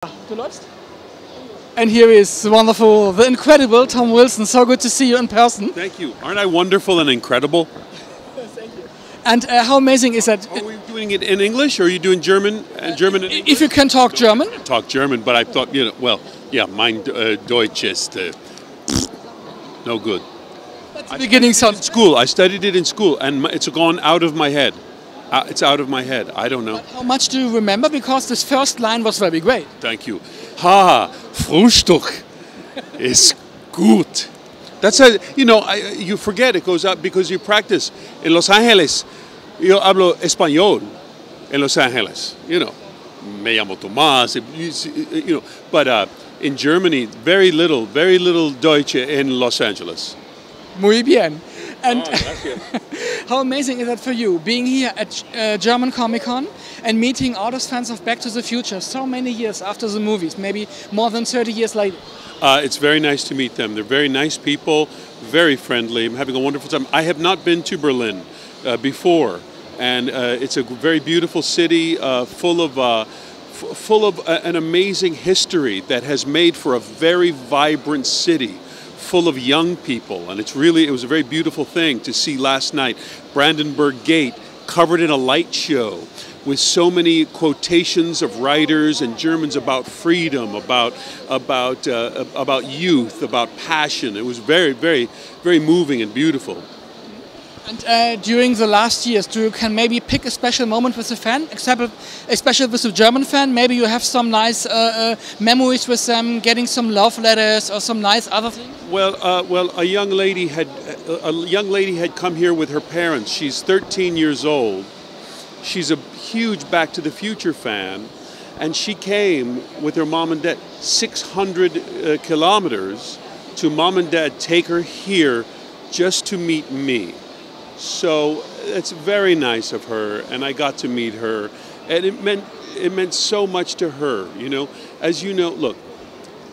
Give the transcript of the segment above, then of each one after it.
Du läufst? And here is the wonderful, the incredible Tom Wilson. So good to see you in person. Thank you. Aren't I wonderful and incredible? Thank you. And how amazing is that? Are we doing it in English or are you doing German? German and English? If you can talk German. I can talk German, but I thought, well, yeah, mein Deutsch ist no good. That's the beginning sound. School. I studied it in school, and it's gone out of my head. It's out of my head. I don't know. But how much do you remember? Because this first line was very great. Thank you. Frühstück ist gut. That's how, you forget it goes up because you practice. In Los Angeles, yo hablo español en Los Angeles. Me llamo Tomás. But in Germany, very little Deutsch in Los Angeles. Muy bien. And Gracias. how amazing is that for you, being here at German Comic Con and meeting all those fans of Back to the Future so many years after the movies, maybe more than 30 years later? It's very nice to meet them. They're very nice people, very friendly. I'm having a wonderful time. I have not been to Berlin before, and it's a very beautiful city full of an amazing history that has made for a very vibrant city, full of young people. And it was a very beautiful thing to see last night. Brandenburg Gate covered in a light show with so many quotations of writers and Germans about freedom, about youth, about passion. It was very, very, very moving and beautiful. And during the last years, you can maybe pick a special moment with a fan, especially with a German fan? Maybe you have some nice memories with them, getting some love letters or some nice other things? Well, a young lady had come here with her parents. She's 13 years old. She's a huge Back to the Future fan, and she came with her mom and dad 600 kilometers to mom and dad take her here just to meet me. So it's very nice of her, and I got to meet her, and it meant so much to her. As you know, look,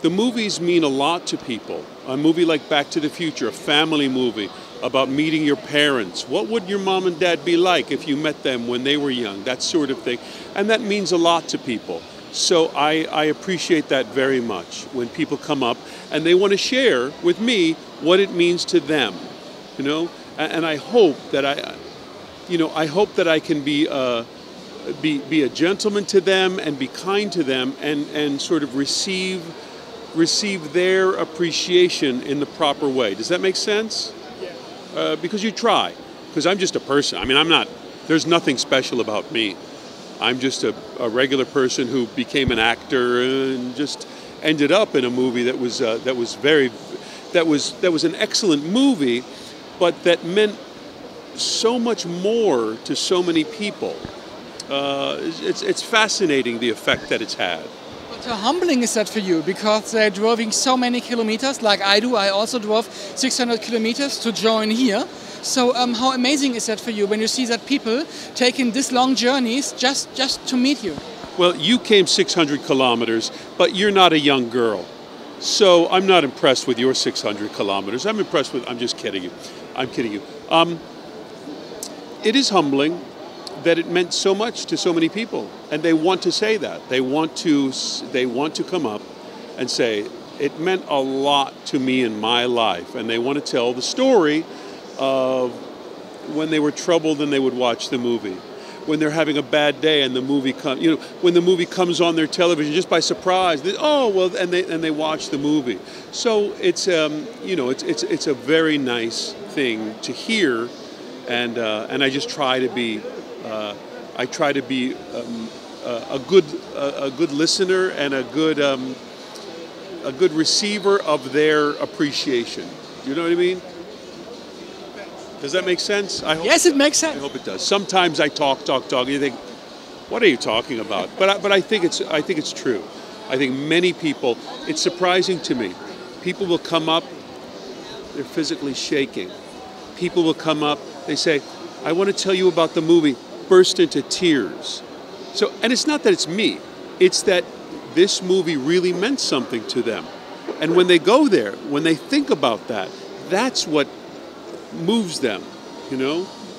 the movies mean a lot to people. A movie like Back to the Future, a family movie about meeting your parents. What would your mom and dad be like if you met them when they were young? That sort of thing, and that means a lot to people. So I appreciate that very much when people come up and they want to share with me what it means to them. And I hope that I can be a gentleman to them and be kind to them and sort of receive their appreciation in the proper way. Does that make sense? Yeah. Because you try. Because I'm just a person. I mean, there's nothing special about me. I'm just a regular person who became an actor and just ended up in a movie that was an excellent movie, but that meant so much more to so many people. It's fascinating the effect that it's had. But how humbling is that for you? Because they're driving so many kilometers, like I do. I also drove 600 kilometers to join here. So how amazing is that for you when you see that people taking this long journeys just to meet you? Well, you came 600 kilometers, but you're not a young girl. So I'm not impressed with your 600 kilometers. I'm just kidding you. I'm kidding you. It is humbling that it meant so much to so many people, and they want to say that. They want to come up and say, it meant a lot to me in my life, and they want to tell the story of when they were troubled and they would watch the movie. When they're having a bad day and the movie comes, when the movie comes on their television just by surprise, and they watch the movie. So it's it's a very nice thing to hear, and I just try to be a good listener and a good receiver of their appreciation. You know what I mean? Does that make sense? Yes, it makes sense. I hope it does. Sometimes I talk, and you think, what are you talking about? But I think it's true. I think many people, it's surprising to me. People will come up, they're physically shaking. People will come up, they say, I want to tell you about the movie, burst into tears. So, and it's not that it's me, it's that this movie really meant something to them. And when they go there, when they think about that, that's what moves them,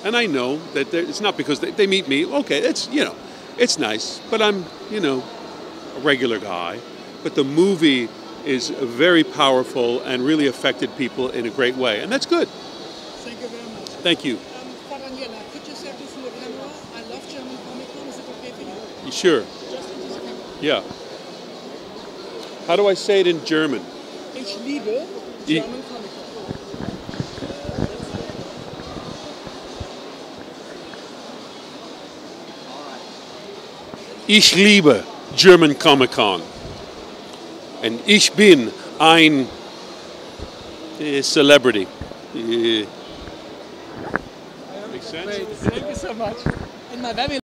And I know that it's not because they meet me. Okay, it's nice, but I'm a regular guy, but the movie is very powerful and really affected people in a great way, and that's good. Thank you very much. Thank you. For Daniela, could you say this in the camera? I love German Comic Con. Is it okay for you? Sure. Just into the camera. Yeah. How do I say it in German? Ich liebe German Comic Con. Ich liebe German Comic Con. And ich bin ein celebrity. Makes sense? Great. Thank you so much. In my very